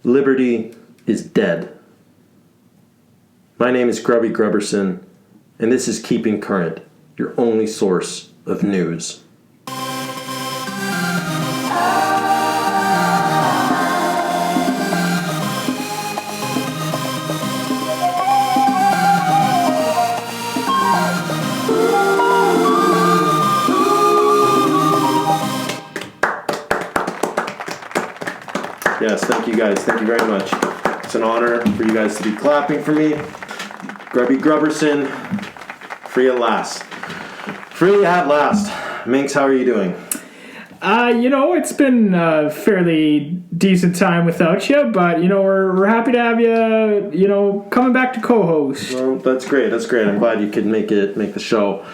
Liberty is dead. My name is Grubby Grubberson, and this is Keeping Current, your only source of news. Yes, thank you guys. Thank you very much. It's an honor for you guys to be clapping for me. Grubby Grubberson, free at last. Free at last. Minx, how are you doing? It's been a fairly decent time without you, but, we're happy to have you, coming back to co-host. Well, that's great. That's great. I'm glad you could make the show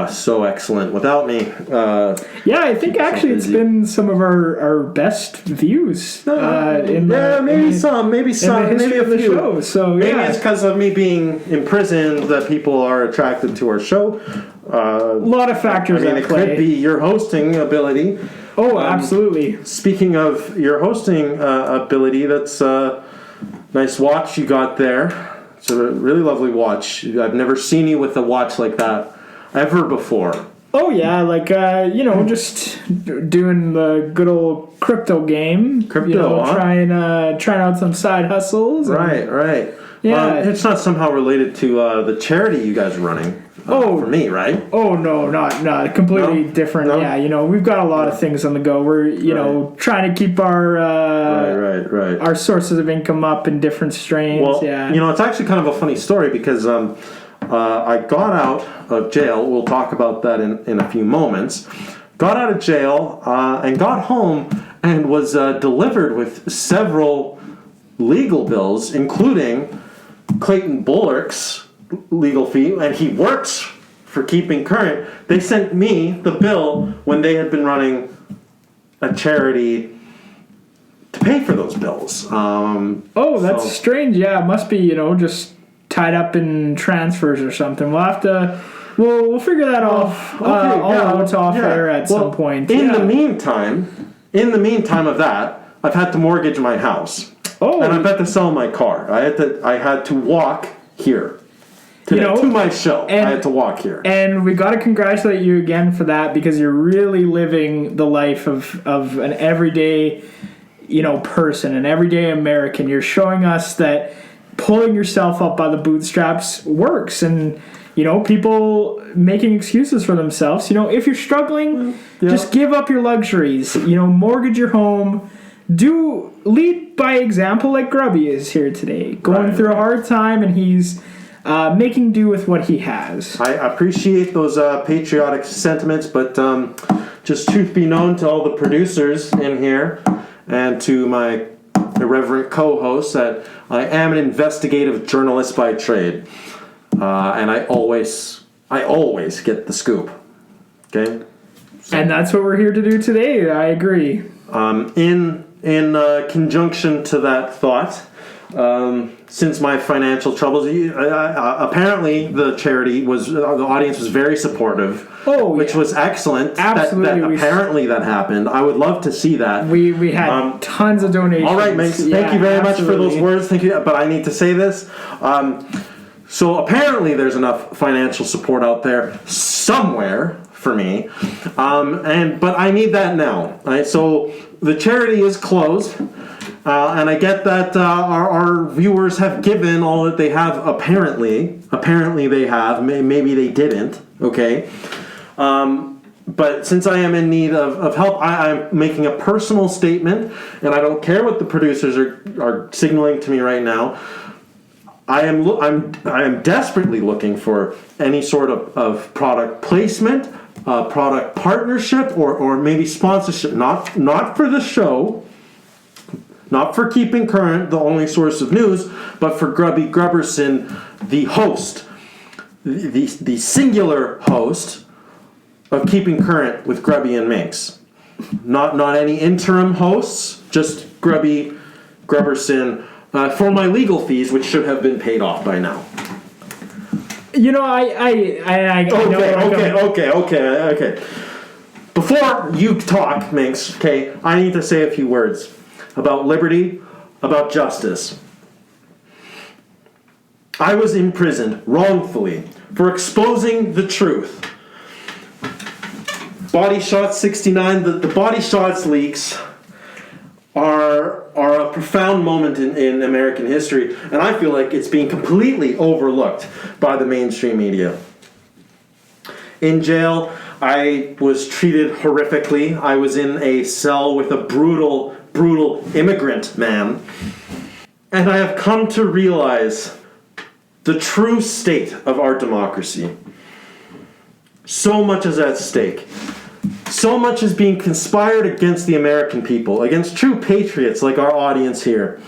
so excellent without me. I think actually it's been some of our best views. Maybe some, maybe a few. Show. So maybe it's because of me being imprisoned that people are attracted to our show. A lot of factors at play. It could be your hosting ability. Oh, absolutely. Speaking of your hosting ability, that's a nice watch you got there. It's a really lovely watch. I've never seen you with a watch like that ever before. Oh yeah, just doing the good old crypto game. Trying out some side hustles. Right. Yeah, it's not somehow related to the charity you guys are running. For me, right? Oh no, not completely different. No? Yeah, we've got a lot of things on the go. We're trying to keep our our sources of income up in different strains. Well, it's actually kind of a funny story because I got out of jail. We'll talk about that in a few moments. Got out of jail and got home and was delivered with several legal bills, including Clayton Bullock's legal fee, and he works for Keeping Current. They sent me the bill when they had been running a charity to pay for those bills. That's strange. Yeah, it must be, just tied up in transfers or something. We'll have to... We'll figure that off off air at some point. In the meantime of that, I've had to mortgage my house. And I've had to sell my car. I had to walk here. Today, to my show. I had to walk here. And we got to congratulate you again for that, because you're really living the life of an everyday, person, an everyday American. You're showing us that pulling yourself up by the bootstraps works. And, people making excuses for themselves. If you're struggling, just give up your luxuries. Mortgage your home. Lead by example like Grubby is here today. Going through a hard time, and he's... making do with what he has. I appreciate those patriotic sentiments, but just truth be known to all the producers in here and to my irreverent co-hosts that I am an investigative journalist by trade, and I always get the scoop. Okay, and that's what we're here to do today. I agree. In conjunction to that thought. Since my financial troubles, apparently the audience was very supportive, which was excellent. Absolutely. Apparently that happened. I would love to see that. We had tons of donations. All right, Minx, thank you very much for those words. Thank you, but I need to say this. So apparently there's enough financial support out there somewhere for me, but I need that now. Right? So the charity is closed. And I get that our viewers have given all that they have, apparently. Apparently they have. Maybe they didn't, okay? But since I am in need of help, I'm making a personal statement, and I don't care what the producers are signaling to me right now. I am desperately looking for any sort of product placement, product partnership, or maybe sponsorship. Not for the show. Not for Keeping Current, the only source of news, but for Grubby Grubberson, the host, the singular host of Keeping Current with Grubby and Minx. Not any interim hosts, just Grubby Grubberson for my legal fees, which should have been paid off by now. Okay. Before you talk, Minx, okay, I need to say a few words about liberty, about justice. I was imprisoned wrongfully for exposing the truth. Body Shot 69, the Body Shots leaks are a profound moment in American history, and I feel like it's being completely overlooked by the mainstream media. In jail, I was treated horrifically. I was in a cell with a brutal immigrant man, and I have come to realize the true state of our democracy. So much is at stake. So much is being conspired against the American people, against true patriots like our audience here.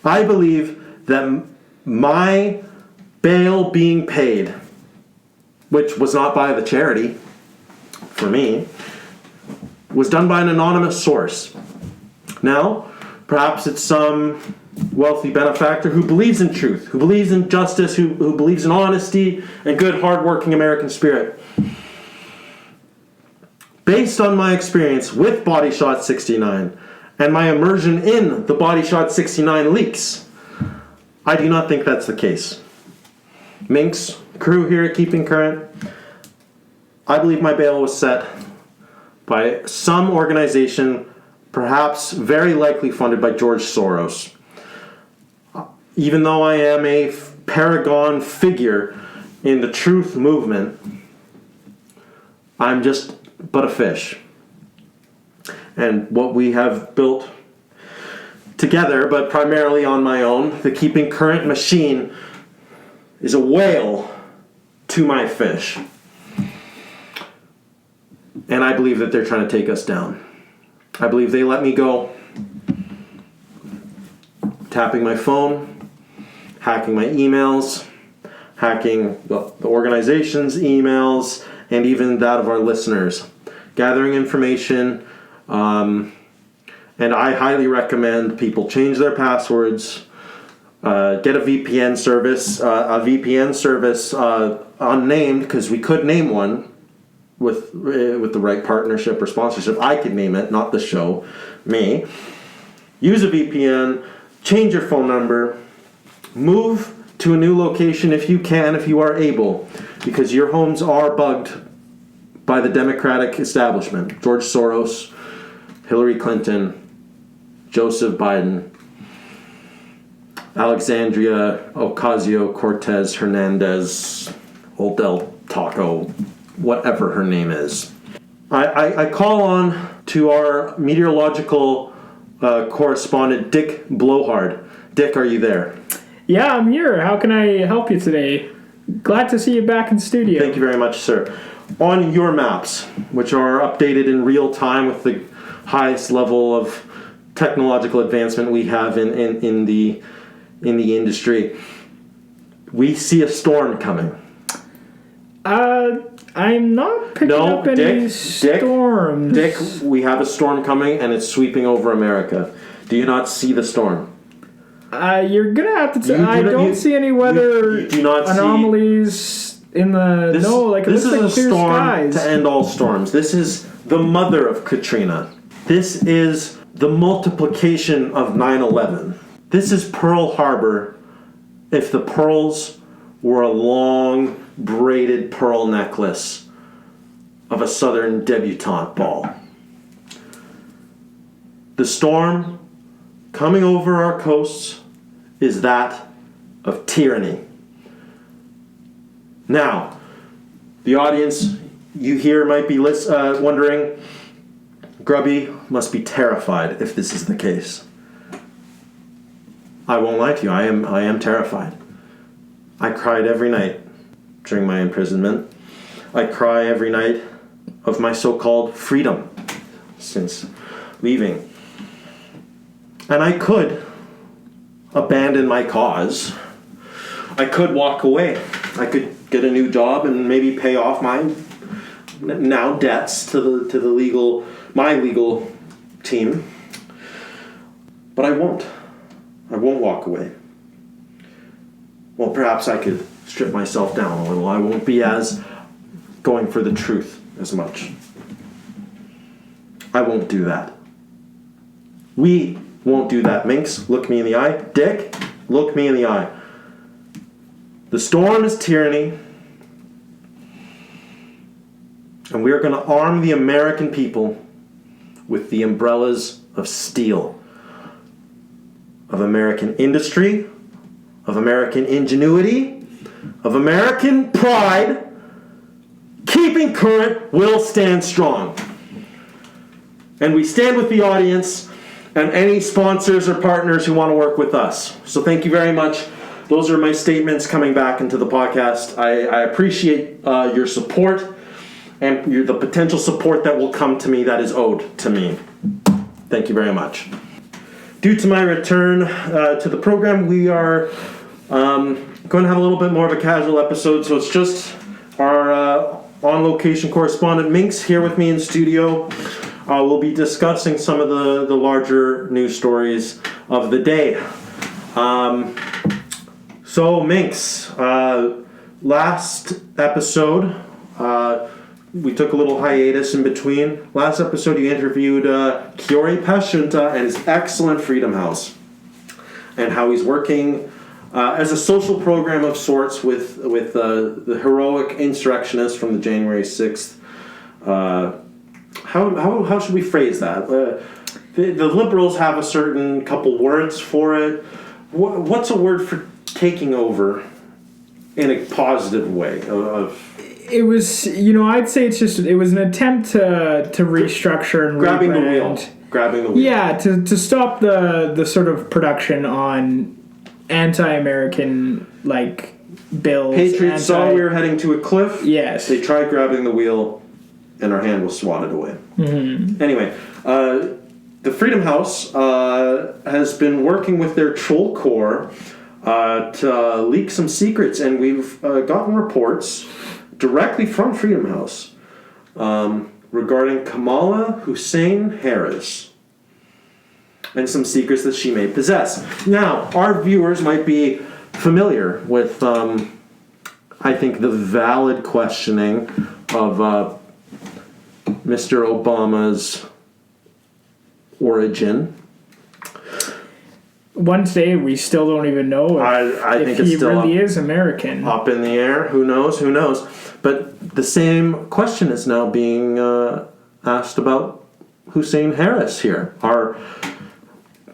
I believe that my bail being paid, which was not by the charity, for me, was done by an anonymous source. Now, perhaps it's some wealthy benefactor who believes in truth, who believes in justice, who believes in honesty and good, hardworking American spirit. Based on my experience with Body Shot 69 and my immersion in the Body Shot 69 leaks, I do not think that's the case. Minx, crew here at Keeping Current, I believe my bail was set by some organization, perhaps very likely funded by George Soros. Even though I am a paragon figure in the truth movement, I'm just but a fish. And what we have built together, but primarily on my own, the Keeping Current machine is a whale to my fish. And I believe that they're trying to take us down. I believe they let me go. Tapping my phone, hacking my emails, hacking the organization's emails, and even that of our listeners. Gathering information, and I highly recommend people change their passwords, get a VPN service, unnamed, because we could name one with the right partnership or sponsorship. I could name it, not the show, me. Use a VPN, change your phone number, move to a new location if you can, if you are able, because your homes are bugged by the Democratic establishment. George Soros, Hillary Clinton, Joseph Biden, Alexandria Ocasio-Cortez Hernandez, Old Del Taco, whatever her name is. I call on to our meteorological correspondent, Dick Blowhard. Dick, are you there? Yeah, I'm here. How can I help you today? Glad to see you back in studio. Thank you very much, sir. On your maps, which are updated in real time with the highest level of technological advancement we have in the industry, we see a storm coming. I'm not picking up any storms. Dick, we have a storm coming and it's sweeping over America. Do you not see the storm? You're gonna have to. I don't see any weather anomalies in the. This is a storm skies. To end all storms. This is the mother of Katrina. This is the multiplication of 9/11. This is Pearl Harbor if the pearls were a long braided pearl necklace of a southern debutante ball. The storm coming over our coasts is that of tyranny. Now, the audience you here might be wondering, Grubby must be terrified if this is the case. I won't lie to you, I am terrified. I cried every night during my imprisonment. I cry every night of my so-called freedom since leaving. And I could abandon my cause. I could walk away. I could get a new job and maybe pay off my now debts to my legal team. But I won't. I won't walk away. Well, perhaps I could strip myself down a little. I won't be as going for the truth as much. I won't do that. We won't do that. Minx, look me in the eye. Dick, look me in the eye. The storm is tyranny, and we are going to arm the American people with the umbrellas of steel, of American industry, of American ingenuity, of American pride. Keeping current will stand strong. And we stand with the audience and any sponsors or partners who want to work with us. So thank you very much. Those are my statements coming back into the podcast. I appreciate your support and the potential support that will come to me that is owed to me. Thank you very much. Due to my return to the program, we are going to have a little bit more of a casual episode. So it's just our on-location correspondent Minx here with me in studio. We'll be discussing some of the larger news stories of the day. So Minx, last episode, we took a little hiatus in between. Last episode you interviewed Kiori Pashunta and his excellent Freedom House, and how he's working as a social program of sorts with the heroic insurrectionists from the January 6th. How should we phrase that? The Liberals have a certain couple words for it. What's a word for taking over in a positive way? It was, I'd say it was an attempt to restructure and grabbing rebrand. Grabbing the wheel. Yeah, to stop the sort of production on anti-American bills. Patriots saw we were heading to a cliff. Yes. They tried grabbing the wheel, and our hand was swatted away. Mm-hmm. Anyway, the Freedom House has been working with their troll corps to leak some secrets, and we've gotten reports directly from Freedom House regarding Kamala Hussein Harris and some secrets that she may possess. Now, our viewers might be familiar with, I think, the valid questioning of Mr. Obama's origin. One day, we still don't even know if he really is American. Up in the air. Who knows? Who knows? But the same question is now being asked about Hussein Harris here, our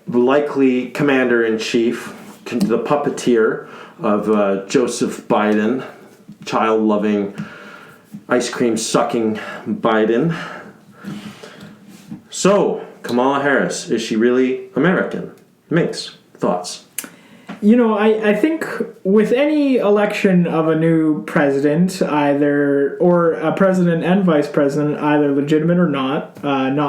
likely commander-in-chief, the puppeteer of Joseph Biden, child-loving, ice-cream-sucking Biden. So, Kamala Harris, is she really American? Minx, thoughts? I think with any election of a new president, or a president and vice president, either legitimate or not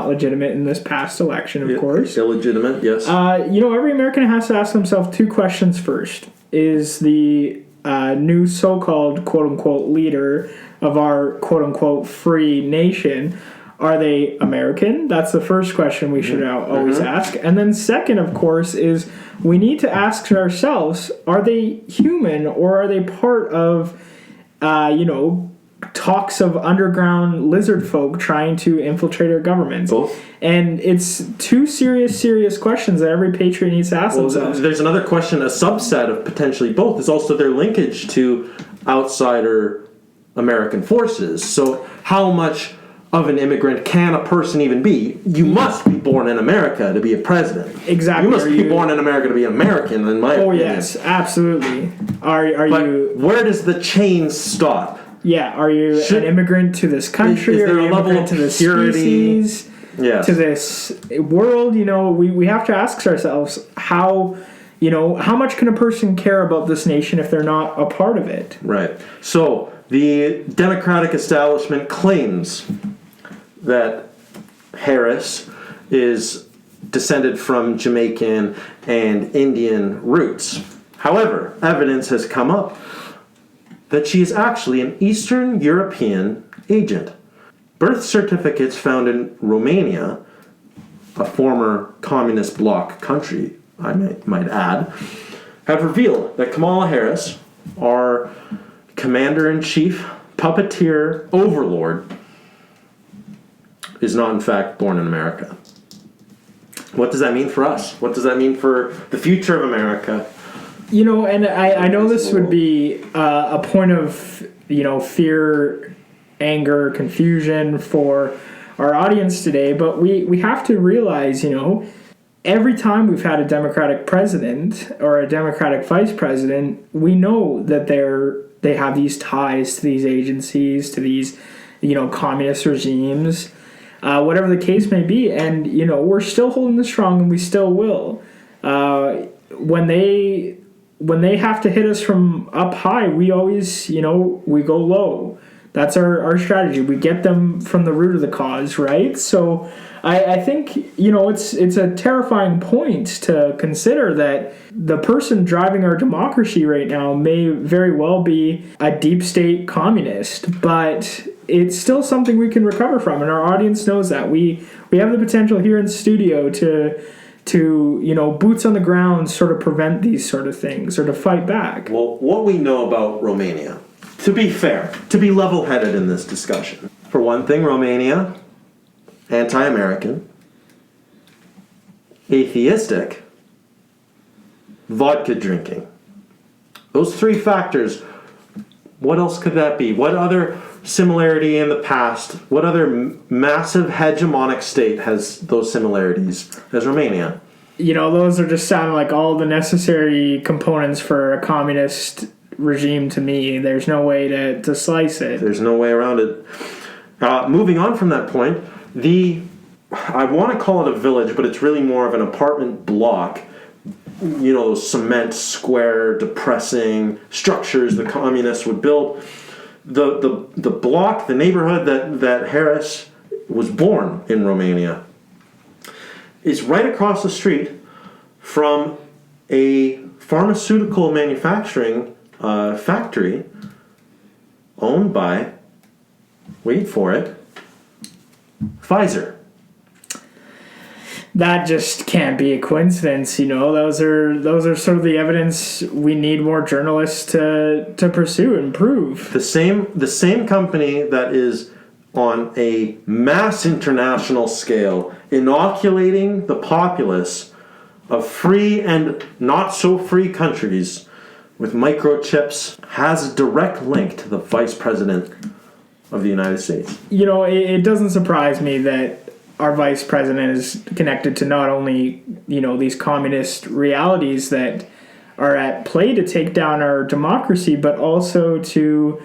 legitimate in this past election, of course. Illegitimate, yes. Every American has to ask himself two questions first. Is the new so-called quote-unquote leader of our quote-unquote free nation, are they American? That's the first question we should always ask. And then second, of course, is we need to ask ourselves, are they human or are they part of, talks of underground lizard folk trying to infiltrate our government? Both. And it's two serious questions that every patriot needs to ask themselves. There's another question, a subset of potentially both, is also their linkage to outsider American forces. So how much of an immigrant can a person even be? You must be born in America to be a president. Exactly. You must be born in America to be an American, in my opinion. Oh, yes, absolutely. Where does the chain stop? Yeah, are you an immigrant to this country? Is there a level of to this purity? species? Yes. To this world? We have to ask ourselves how much can a person care about this nation if they're not a part of it? Right. So the Democratic establishment claims that Harris is descended from Jamaican and Indian roots. However, evidence has come up that she is actually an Eastern European agent. Birth certificates found in Romania, a former communist bloc country, I might add, have revealed that Kamala Harris, our commander-in-chief, puppeteer, overlord, is not in fact born in America. What does that mean for us? What does that mean for the future of America? And I know this would be a point of, fear, anger, confusion for our audience today, but we have to realize, every time we've had a Democratic president or a Democratic vice president, we know that they have these ties to these agencies, to these, communist regimes, whatever the case may be. And, we're still holding this strong, and we still will. When they have to hit us from up high, we always, we go low. That's our strategy. We get them from the root of the cause, right? So I think, it's a terrifying point to consider that the person driving our democracy right now may very well be a deep state communist, but it's still something we can recover from, and our audience knows that. We have the potential here in the studio to boots on the ground sort of prevent these sort of things or to fight back. Well, what we know about Romania, to be fair, to be level-headed in this discussion. For one thing, Romania, anti-American, atheistic, vodka drinking. Those three factors, what else could that be? What other similarity in the past, what other massive hegemonic state has those similarities as Romania? Those are just sounding like all the necessary components for a communist regime to me. There's no way to slice it. There's no way around it. Moving on from that point, I want to call it a village, but it's really more of an apartment block. Those cement, square, depressing structures the communists would build. The block, the neighborhood that Harris was born in Romania is right across the street from a pharmaceutical manufacturing factory owned by, wait for it, Pfizer. That just can't be a coincidence, Those are sort of the evidence we need more journalists to pursue and prove. The same company that is on a mass international scale inoculating the populace of free and not so free countries with microchips has a direct link to the vice president of the United States. It doesn't surprise me that our vice president is connected to not only, these communist realities that are at play to take down our democracy, but also to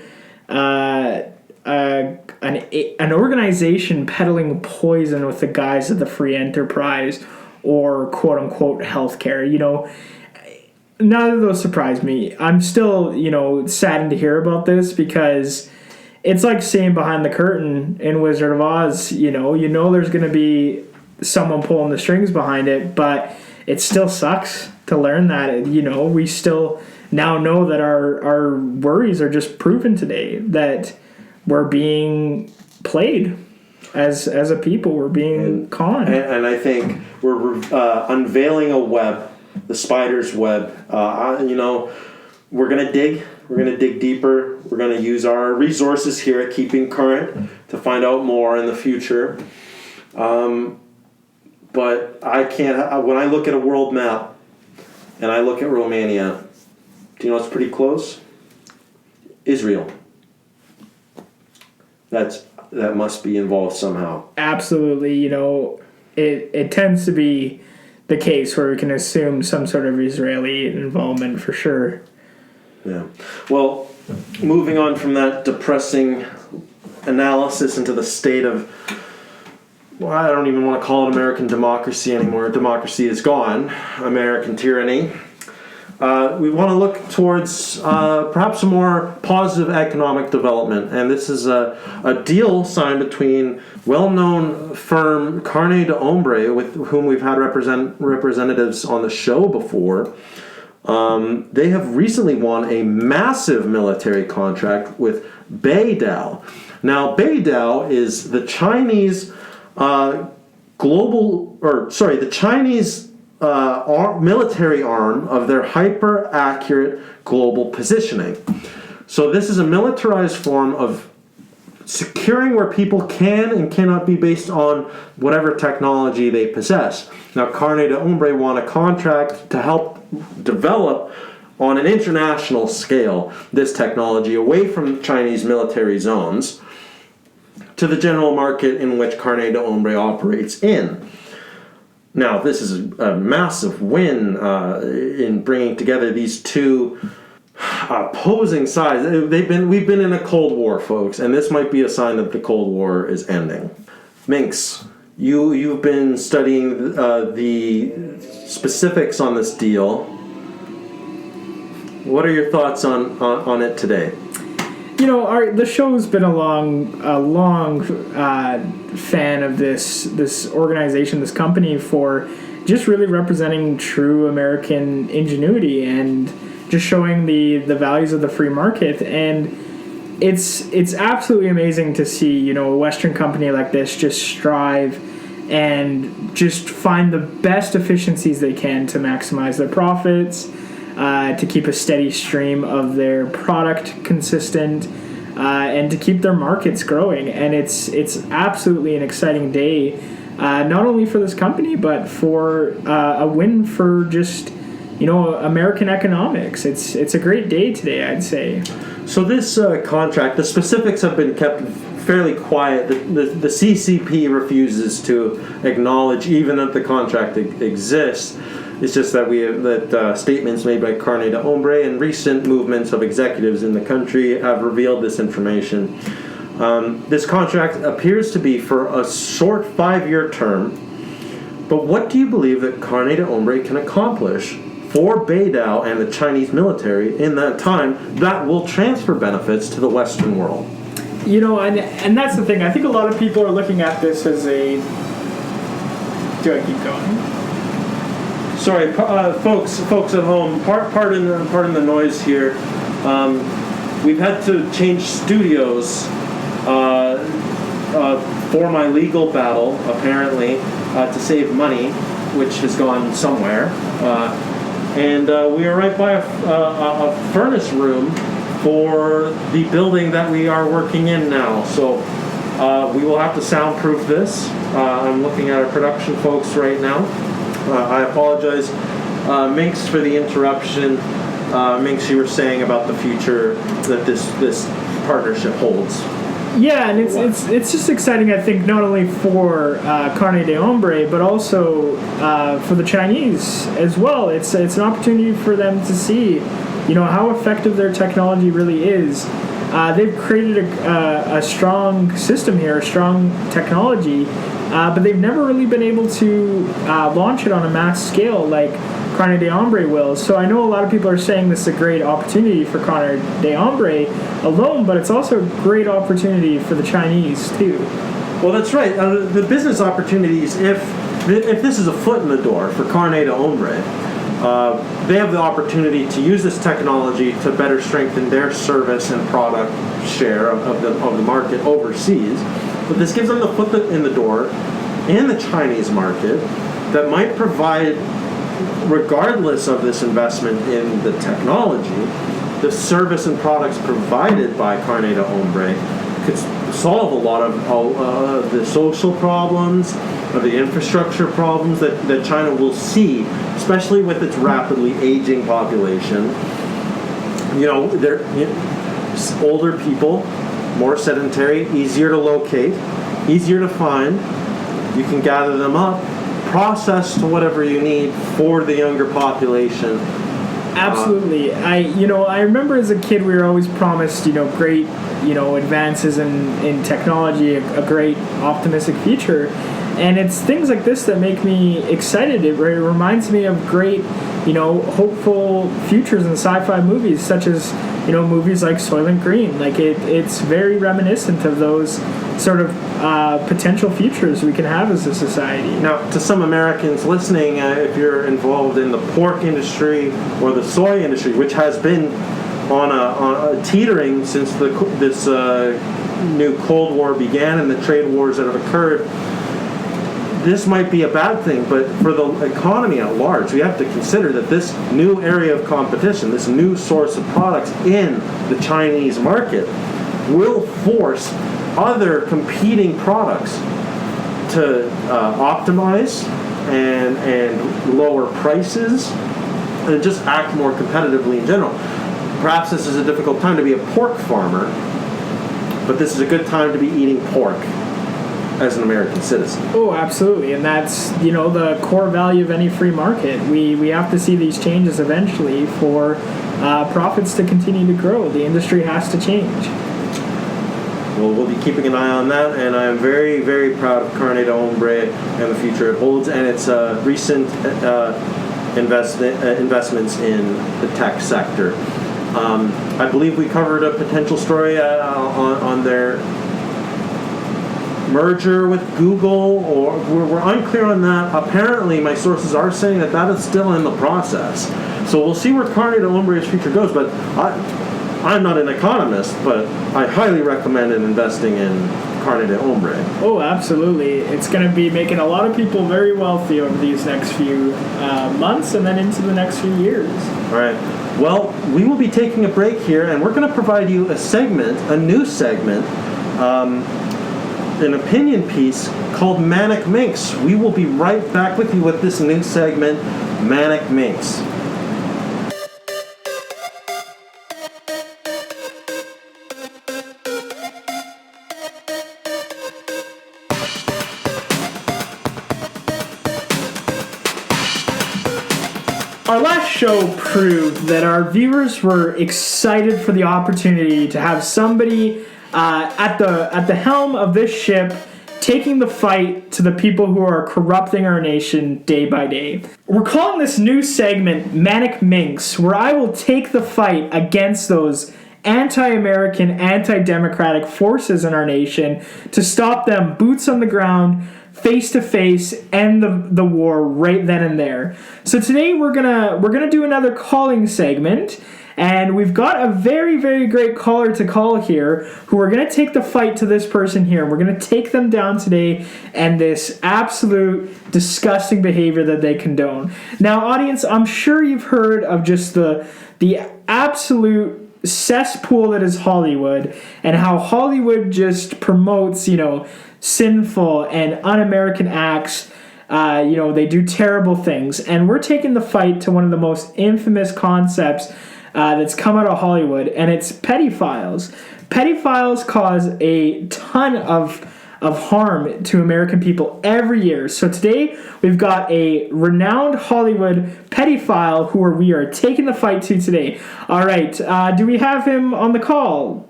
an organization peddling poison with the guise of the free enterprise or quote-unquote healthcare. None of those surprise me. I'm still, saddened to hear about this because it's like seeing behind the curtain in Wizard of Oz. There's going to be someone pulling the strings behind it, but it still sucks to learn that. We still now know that our worries are just proven today, that we're being played as a people. We're being conned. And I think we're unveiling a web, the spider's web. We're going to dig. We're going to dig deeper. We're going to use our resources here at Keeping Current to find out more in the future. But I can't... When I look at a world map and I look at Romania, do you know what's pretty close? Israel. That must be involved somehow. Absolutely. It tends to be the case where we can assume some sort of Israeli involvement for sure. Yeah. Well, moving on from that depressing analysis into the state of, I don't even want to call it American democracy anymore. Democracy is gone. American tyranny. We want to look towards perhaps a more positive economic development. And this is a deal signed between well-known firm Carne de Hombre, with whom we've had representatives on the show before. They have recently won a massive military contract with Beidou. Now, Beidou is the Chinese the Chinese military arm of their hyper-accurate global positioning. So this is a militarized form of securing where people can and cannot be based on whatever technology they possess. Now, Carne de Hombre won a contract to help develop on an international scale this technology away from Chinese military zones to the general market in which Carne de Hombre operates in. Now, this is a massive win in bringing together these two opposing sides. We've been in a Cold War, folks, and this might be a sign that the Cold War is ending. Minx, you've been studying the specifics on this deal. What are your thoughts on it today? The show's been a long fan of this organization, this company, for just really representing true American ingenuity and just showing the values of the free market. And it's absolutely amazing to see, a Western company like this just strive and just find the best efficiencies they can to maximize their profits, to keep a steady stream of their product consistent, and to keep their markets growing. And it's absolutely an exciting day, not only for this company, but for a win for just American economics. It's a great day today, I'd say. So this contract, the specifics have been kept fairly quiet. The CCP refuses to acknowledge even that the contract exists. It's just that statements made by Carne de Hombre and recent movements of executives in the country have revealed this information. This contract appears to be for a short 5-year term, but what do you believe that Carne de Hombre can accomplish for Beidou and the Chinese military in that time that will transfer benefits to the Western world? And that's the thing. I think a lot of people are looking at this as a... Do I keep going? Sorry, folks at home. Pardon the noise here. We've had to change studios for my legal battle, apparently, to save money, which has gone somewhere. And we are right by a furnace room for the building that we are working in now. So we will have to soundproof this. I'm looking at our production folks right now. I apologize, Minx, for the interruption. Minx, you were saying about the future that this partnership holds. Yeah, and it's just exciting, I think, not only for Carne de Hombre, but also for the Chinese as well. It's an opportunity for them to see, how effective their technology really is. They've created a strong system here, a strong technology, but they've never really been able to launch it on a mass scale like Carne de Hombre will. So I know a lot of people are saying this is a great opportunity for Carne de Hombre alone, but it's also a great opportunity for the Chinese too. Well, that's right. The business opportunities, if this is a foot in the door for Carne de Hombre, they have the opportunity to use this technology to better strengthen their service and product share of the market overseas. But this gives them the foot in the door in the Chinese market that might provide, regardless of this investment in the technology, the service and products provided by Carne de Hombre could solve a lot of the social problems, of the infrastructure problems that China will see, especially with its rapidly aging population. They're older people, more sedentary, easier to locate, easier to find. You can gather them up, process to whatever you need for the younger population. Absolutely. I remember as a kid we were always promised, great, advances in technology, a great optimistic future. And it's things like this that make me excited. It reminds me of great, hopeful futures in sci-fi movies, such as, movies like Soylent Green. Like it's very reminiscent of those sort of potential futures we can have as a society. Now, to some Americans listening, if you're involved in the pork industry or the soy industry, which has been on a teetering since this new Cold War began and the trade wars that have occurred, this might be a bad thing, but for the economy at large, we have to consider that this new area of competition, this new source of products in the Chinese market, will force other competing products to optimize and lower prices and just act more competitively in general. Perhaps this is a difficult time to be a pork farmer, but this is a good time to be eating pork as an American citizen. Oh, absolutely. And that's, the core value of any free market. We have to see these changes eventually for profits to continue to grow. The industry has to change. Well, we'll be keeping an eye on that, and I'm very, very proud of Carne de Hombre and the future it holds, and its recent investments in the tech sector. I believe we covered a potential story on their merger with Google, or we're unclear on that. Apparently, my sources are saying that is still in the process. So we'll see where Carne de Hombre's future goes, but I'm not an economist, but I highly recommend investing in Carne de Hombre. Oh, absolutely. It's going to be making a lot of people very wealthy over these next few months and then into the next few years. All right. Well, we will be taking a break here, and we're going to provide you a new segment, an opinion piece called Manic Minx. We will be right back with you with this new segment, Manic Minx. Our last show proved that our viewers were excited for the opportunity to have somebody at the helm of this ship taking the fight to the people who are corrupting our nation day by day. We're calling this new segment Manic Minx, where I will take the fight against those anti-American, anti-democratic forces in our nation to stop them boots on the ground, face to face, end the war right then and there. So today we're gonna do another calling segment, and we've got a very, very great caller to call here who are gonna take the fight to this person here. We're gonna take them down today and this absolute disgusting behavior that they condone. Now, audience, I'm sure you've heard of just the absolute cesspool that is Hollywood, and how Hollywood just promotes, sinful and un-American acts. They do terrible things, and we're taking the fight to one of the most infamous concepts that's come out of Hollywood, and it's pedophiles. Pedophiles cause a ton of harm to American people every year. So today we've got a renowned Hollywood pedophile who we are taking the fight to today. All right, do we have him on the call?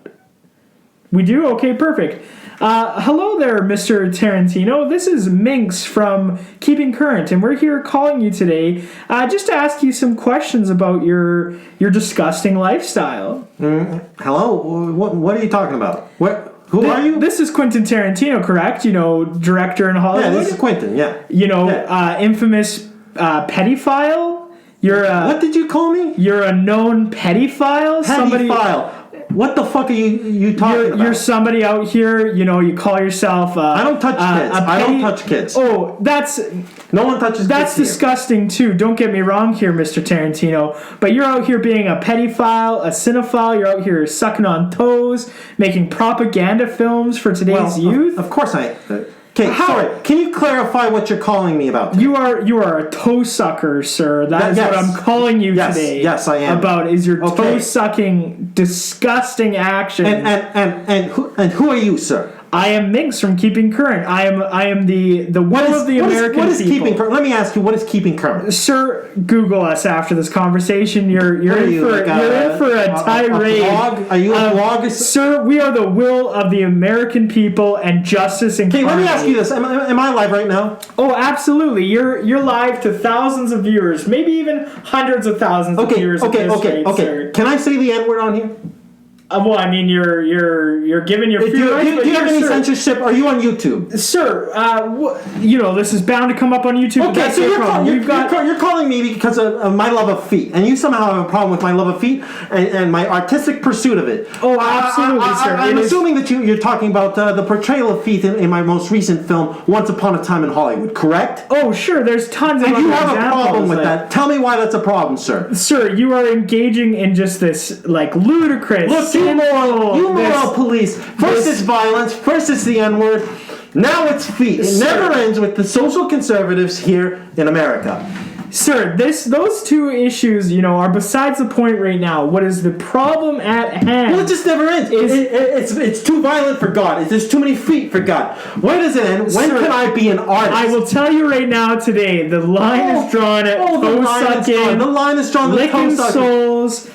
We do? Okay, perfect. Hello there, Mr. Tarantino. This is Minx from Keeping Current, and we're here calling you today just to ask you some questions about your disgusting lifestyle. Hello? What are you talking about? Who are you? This is Quentin Tarantino, correct? Director in Hollywood. Yeah, this is Quentin, yeah. Infamous pedophile. What did you call me? You're a known pedophile? Pedophile. What the fuck are you talking about? You're somebody out here, you call yourself I don't touch kids. I don't touch kids. Oh, no one touches kids. That's disgusting too. Don't get me wrong here, Mr. Tarantino. But you're out here being a pedophile, a cinephile. You're out here sucking on toes, making propaganda films for today's youth. Of course I. Okay, sorry. Can you clarify what you're calling me about today? You are a toe sucker, sir. That is what I'm calling you today. Yes, I am. About is your toe sucking, disgusting action. And who are you, sir? I am Minx from Keeping Current. I am the will of the American people. What is Keeping Current? Let me ask you, what is Keeping Current? Sir, Google us after this conversation. You're in for a tirade. Are you a blog? Sir, we are the will of the American people and justice and let me ask you this. Am I live right now? Oh, absolutely. You're live to thousands of viewers, maybe even hundreds of thousands of viewers. Okay. Sir. Can I say the N-word on here? Well, I mean, you're giving your free rights. Do you have any censorship? Are you on YouTube? Sir, this is bound to come up on YouTube. Okay, so you're calling me because of my love of feet, and you somehow have a problem with my love of feet and my artistic pursuit of it. Oh, absolutely, sir. I'm assuming that you're talking about the portrayal of feet in my most recent film, Once Upon a Time in Hollywood, correct? Oh, sure. There's tons of. And you have a problem with that. Tell me why that's a problem, sir. Sir, you are engaging in just this ludicrous. Look, You moral police. First it's violence. First it's the N-word. Now it's feet. It never ends with the social conservatives here in America. Sir, those two issues, are besides the point right now. What is the problem at hand? Well, it just never ends. It's too violent for God. There's too many feet for God. Where does it end? When can I be an artist? I will tell you right now today, the line is drawn at toe sucking. The line is drawn at toe sucking. Souls.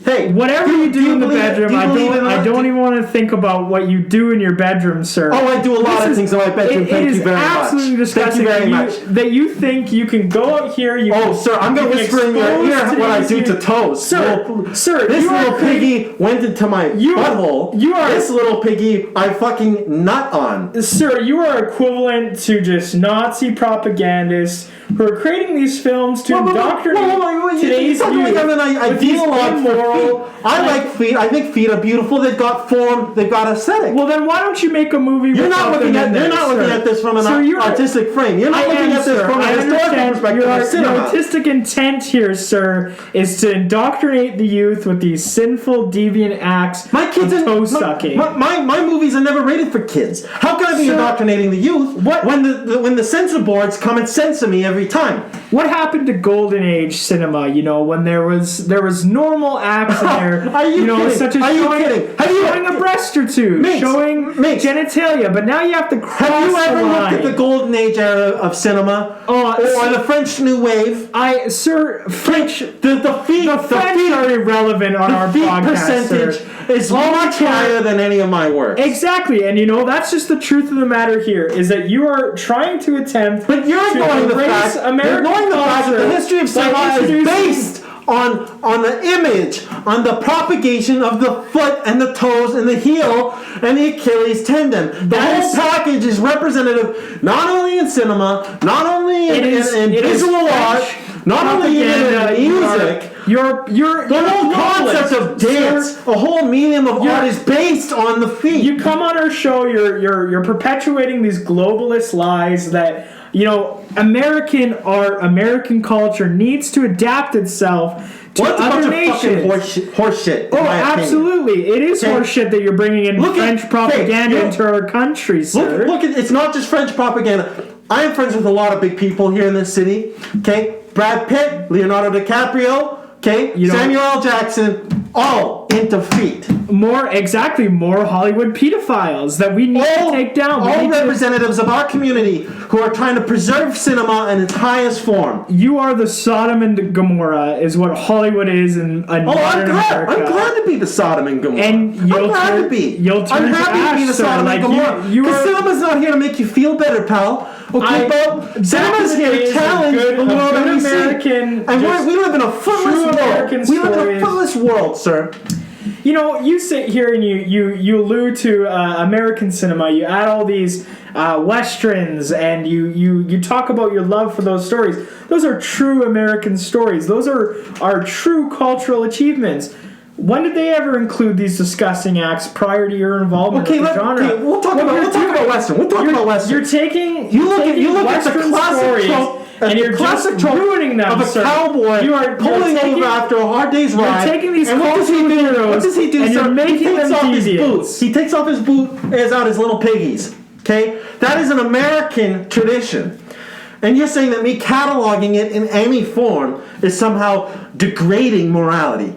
Hey, whatever you do in the bedroom, I don't even want to think about what you do in your bedroom, sir. Oh, I do a lot of things in my bedroom. Thank you very much. It is absolutely disgusting that you think you can go out here. Sir, I'm going to whisper in your ear what I do to toes. Sir, this little piggy went into my butthole. This little piggy I fucking nut on. Sir, you are equivalent to just Nazi propagandists who are creating these films to indoctrinate today's youth. I like feet. I think feet are beautiful. They've got form. They've got aesthetic. Well, then why don't you make a movie? You're not looking at this from an artistic frame. You're not looking at this from a historical perspective. Your artistic intent here, sir, is to indoctrinate the youth with these sinful, deviant acts. My kids of toe sucking. My movies are never rated for kids. How can I be indoctrinating the youth when the censor boards come and censor me every time? What happened to Golden Age cinema? When there was normal acts in there. Are you kidding? Such as showing a breast or two, showing genitalia, but now you have to cross the line. Have you ever looked at the Golden Age era of cinema, or the French New Wave? French. The French are irrelevant on our podcast. Percentage is much higher than any of my work. Exactly, and that's just the truth of the matter here is that you are trying to attempt. But you're ignoring the fact. That the history of cinema is based on the image, on the propagation of the foot and the toes and the heel and the Achilles tendon. The whole package is representative not only in cinema, not only in visual art, not only in music. The whole concept of dance, a whole medium of art is based on the feet. You come on our show, you're perpetuating these globalist lies that American art, American culture needs to adapt itself to other nations. Horseshit. Oh, absolutely! It is horseshit that you're bringing in French propaganda into our country, sir. Look! It's not just French propaganda. I am friends with a lot of big people here in this city. Okay, Brad Pitt, Leonardo DiCaprio. Okay, Samuel L. Jackson, all into feet. More Hollywood pedophiles that we need to take down. All representatives of our community who are trying to preserve cinema in its highest form. You are the Sodom and Gomorrah, is what Hollywood is in modern America. I'm glad to be the Sodom and Gomorrah. And I'm glad to be. You'll turn I'm happy to be the Sodom and Gomorrah. Because cinema's not here to make you feel better, pal. Okay, cinema's here to challenge the world that we see. And we live in a footless world. We live in a footless world, sir. You sit here and you allude to American cinema. You add all these westerns, and you talk about your love for those stories. Those are true American stories. Those are true cultural achievements. When did they ever include these disgusting acts prior to your involvement with the genre? Okay, we'll talk about Western. You're taking you look at the classic trope. And you're just ruining them, of a cowboy pulling over after a hard day's ride. You're taking these cultural heroes. What does he do? And you're making them deviants. He takes off his boot, airs out his little piggies. Okay, that is an American tradition. And you're saying that me cataloging it in any form is somehow degrading morality.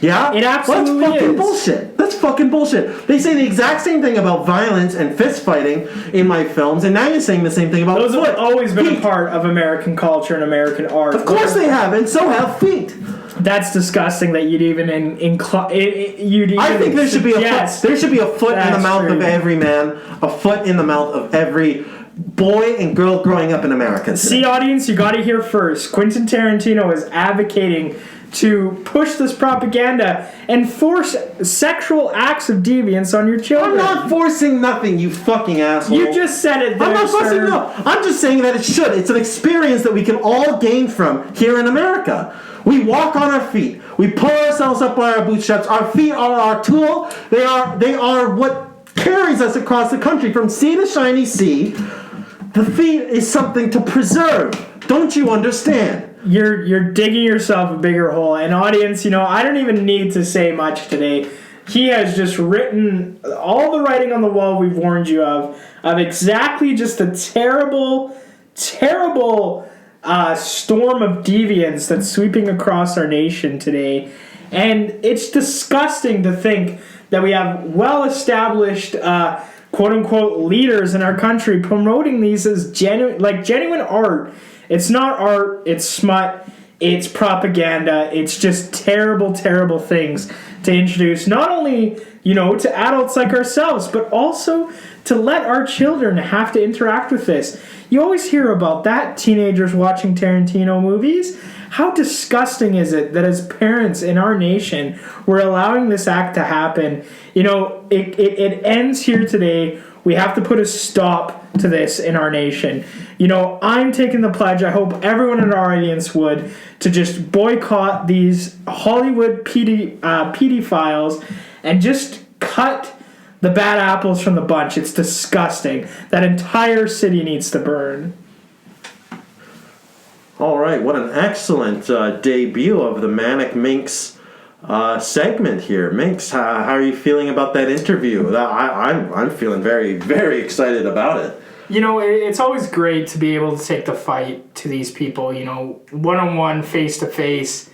Yeah? It absolutely That's fucking bullshit. That's fucking bullshit. They say the exact same thing about violence and fist fighting in my films, and now you're saying the same thing about those foot. have always been a part of American culture and American art. Of course they have, and so have feet. That's disgusting that you'd even I think there should be a foot. There should be a foot in the mouth of every man, a foot in the mouth of every boy and girl growing up in America. See, audience, you got to hear first. Quentin Tarantino is advocating to push this propaganda and force sexual acts of deviance on your children. I'm not forcing nothing, you fucking asshole. You just said it there, I'm not forcing no. I'm just saying that it should. It's an experience that we can all gain from here in America. We walk on our feet. We pull ourselves up by our bootstraps. Our feet are our tool. They are what carries us across the country from sea to shiny sea. The feet is something to preserve. Don't you understand? you're digging yourself a bigger hole. And audience, I don't even need to say much today. He has just written all the writing on the wall we've warned you of exactly just the terrible, terrible storm of deviance that's sweeping across our nation today. And it's disgusting to think that we have well-established, quote-unquote, leaders in our country promoting these as genuine art. It's not art, it's smut, it's propaganda, it's just terrible, terrible things to introduce, not only, to adults like ourselves, but also to let our children have to interact with this. You always hear about that, teenagers watching Tarantino movies. How disgusting is it that as parents in our nation, we're allowing this act to happen? It ends here today. We have to put a stop to this in our nation. I'm taking the pledge, I hope everyone in our audience would, to just boycott these Hollywood pedophiles and just cut the bad apples from the bunch. It's disgusting. That entire city needs to burn. All right, what an excellent debut of the Manic Minx segment here. Minx, how are you feeling about that interview? I'm feeling very, very excited about it. It's always great to be able to take the fight to these people, one-on-one, face-to-face,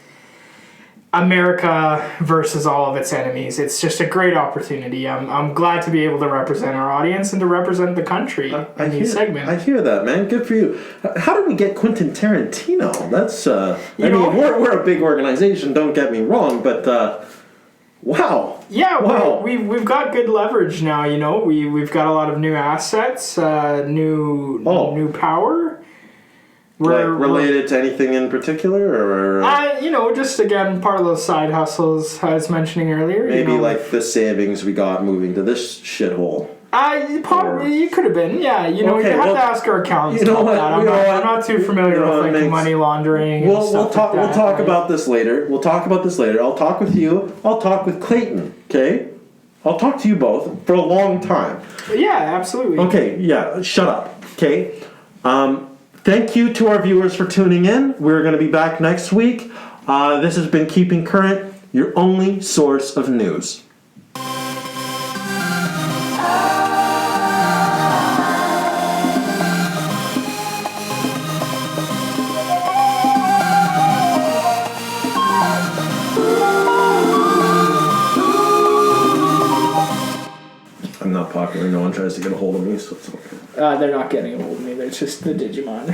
America versus all of its enemies. It's just a great opportunity. I'm glad to be able to represent our audience and to represent the country in these segments. I hear that, man. Good for you. How did we get Quentin Tarantino? That's we're a big organization. Don't get me wrong, but wow. Yeah, wow. We've got good leverage now. We've got a lot of new assets, new power. We're related to anything in particular, or just again part of those side hustles I was mentioning earlier. Maybe like the savings we got moving to this shithole. You could have been, yeah. You have to ask our accountants about that. I'm not too familiar with like money laundering. We'll talk about this later. I'll talk with you. I'll talk with Clayton. Okay. I'll talk to you both for a long time. Yeah, absolutely. Okay. Yeah. Shut up. Okay. Thank you to our viewers for tuning in. We're going to be back next week. This has been Keeping Current, your only source of news. I'm not popular. No one tries to get a hold of me, so it's okay. They're not getting a hold of me. It's just the Digimon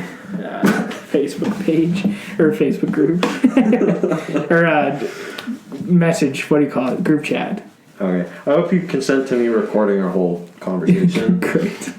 Facebook page or Facebook group or message. What do you call it? Group chat. Okay. I hope you consent to me recording our whole conversation. Great.